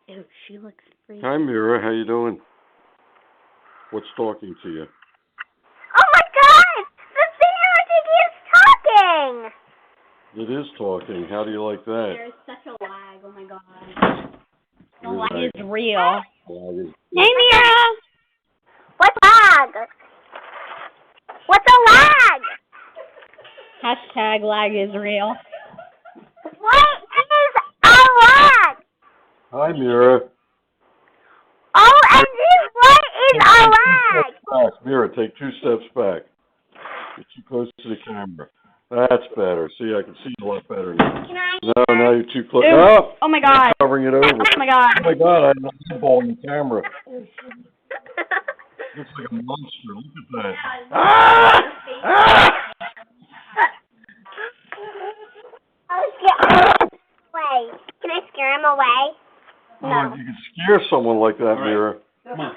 Ew, she looks freaky. Hi, Mira. How you doing? What's talking to you? Oh my God! The thing is talking! It is talking. How do you like that? There's such a lag. Oh my God. The lag is real. Lag is... Hey, Mira. What's lag? What's a lag? Hashtag lag is real. What is a lag? Hi, Mira. OMG, what is a lag? Back. Mira, take 2 steps back. Get too close to the camera. That's better. See, I can see you a lot better now. Can I? No, now you're too close. Ew. Oh! Oh my God. You're covering it over. Oh my God. Oh my God, I have an eyeball on the camera. Looks like a monster. Look at that. Ah! Ah! I'll scare him away. Can I scare him away? Oh, you can scare someone like that, Mira. No.